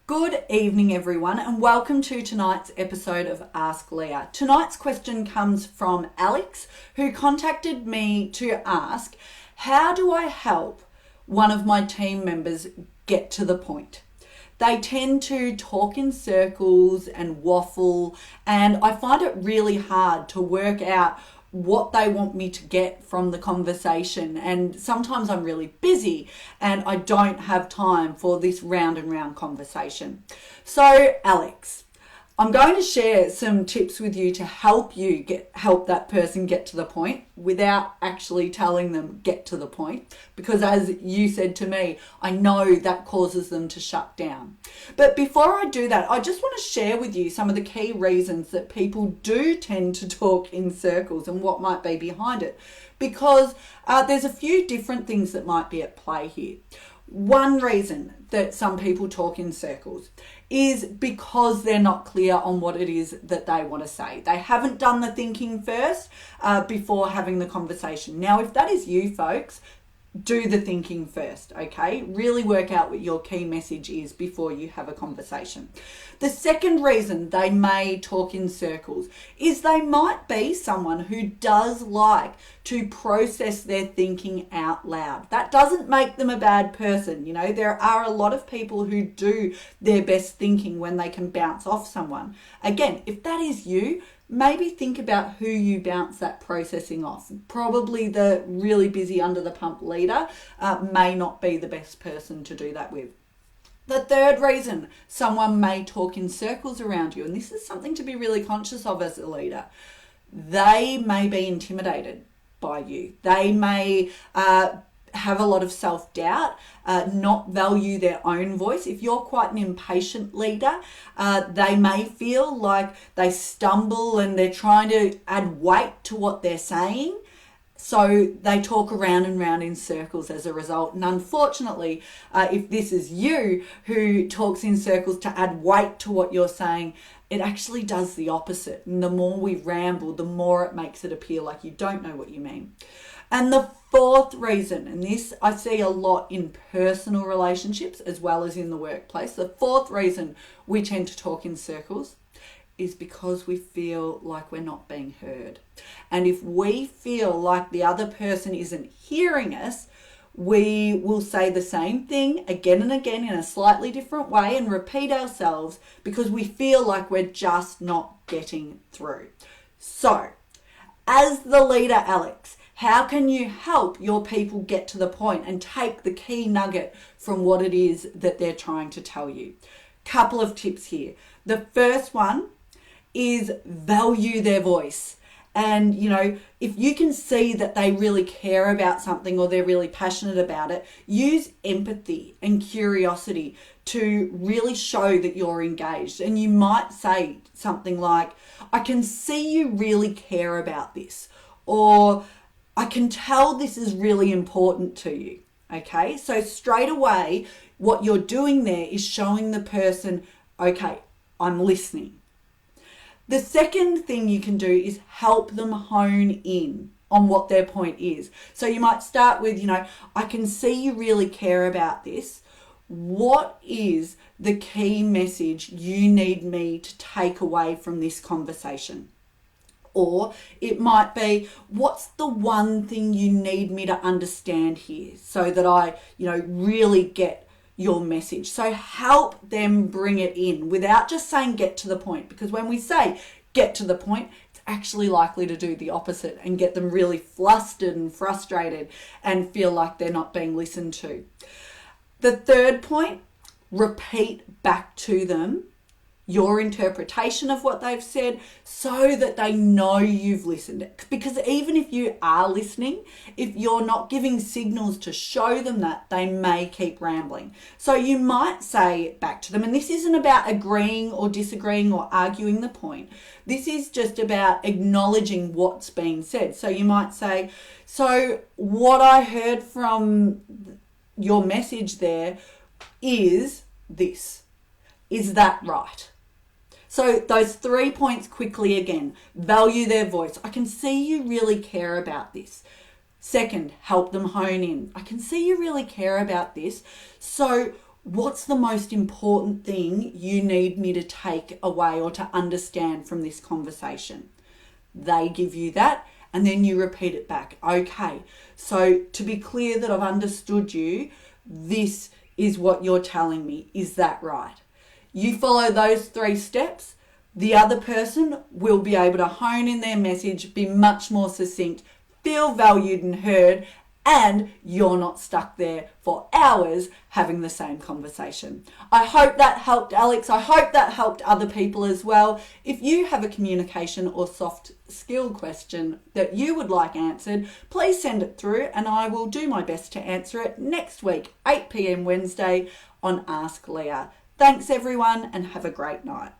Good evening, everyone, and welcome to tonight's episode of Ask Leah. Tonight's question comes from Alex, who contacted me to ask, how do I help one of my team members get to the point? They tend to talk in circles and waffle, and I find it really hard to work out what they want me to get from the conversation, and sometimes I'm really busy and I don't have time for this round and round conversation. So Alex, I'm going to share some tips with you to help that person get to the point without actually telling them get to the point, because as you said to me, I know that causes them to shut down. But before I do that, I just want to share with you some of the key reasons that people do tend to talk in circles and what might be behind it, because there's a few different things that might be at play here. One reason that some people talk in circles is because they're not clear on what it is that they want to say. They haven't done the thinking first before having the conversation. Now, if that is you folks, do the thinking first, okay? Really work out what your key message is before you have a conversation. The second reason they may talk in circles is they might be someone who does like to process their thinking out loud. That doesn't make them a bad person. You know, there are a lot of people who do their best thinking when they can bounce off someone. Again, if that is you, maybe think about who you bounce that processing off. Probably the really busy under the pump leader may not be the best person to do that with. The third reason someone may talk in circles around you, and this is something to be really conscious of as a leader, they may be intimidated by you. They may have a lot of self-doubt, not value their own voice. If you're quite an impatient leader, they may feel like they stumble and they're trying to add weight to what they're saying. So they talk around and round in circles as a result. And unfortunately, if this is you who talks in circles to add weight to what you're saying, it actually does the opposite. And the more we ramble, the more it makes it appear like you don't know what you mean. And the fourth reason, and this I see a lot in personal relationships as well as in the workplace, the fourth reason we tend to talk in circles is because we feel like we're not being heard. And if we feel like the other person isn't hearing us, we will say the same thing again and again in a slightly different way and repeat ourselves because we feel like we're just not getting through. So, as the leader, Alex, how can you help your people get to the point and take the key nugget from what it is that they're trying to tell you? Couple of tips here. The first one is value their voice. And, you know, if you can see that they really care about something or they're really passionate about it, use empathy and curiosity to really show that you're engaged. And you might say something like, I can see you really care about this, or I can tell this is really important to you. Okay, so straight away, what you're doing there is showing the person, okay, I'm listening. The second thing you can do is help them hone in on what their point is. So you might start with, I can see you really care about this. What is the key message you need me to take away from this conversation? Or it might be, what's the one thing you need me to understand here so that I, really get your message? So help them bring it in without just saying get to the point, because when we say get to the point, it's actually likely to do the opposite and get them really flustered and frustrated and feel like they're not being listened to. The third point, repeat back to them your interpretation of what they've said so that they know you've listened. Because even if you are listening, if you're not giving signals to show them that, they may keep rambling. So you might say back to them, and this isn't about agreeing or disagreeing or arguing the point. This is just about acknowledging what's being said. So you might say, so what I heard from your message there is this. Is that right? So those 3 points quickly again. Value their voice. I can see you really care about this. Second, help them hone in. I can see you really care about this. So what's the most important thing you need me to take away or to understand from this conversation? They give you that, and then you repeat it back. Okay, so to be clear that I've understood you, this is what you're telling me. Is that right? You follow those 3 steps, the other person will be able to hone in their message, be much more succinct, feel valued and heard, and you're not stuck there for hours having the same conversation. I hope that helped, Alex. I hope that helped other people as well. If you have a communication or soft skill question that you would like answered, please send it through and I will do my best to answer it next week, 8 p.m. Wednesday on Ask Leah. Thanks everyone and have a great night.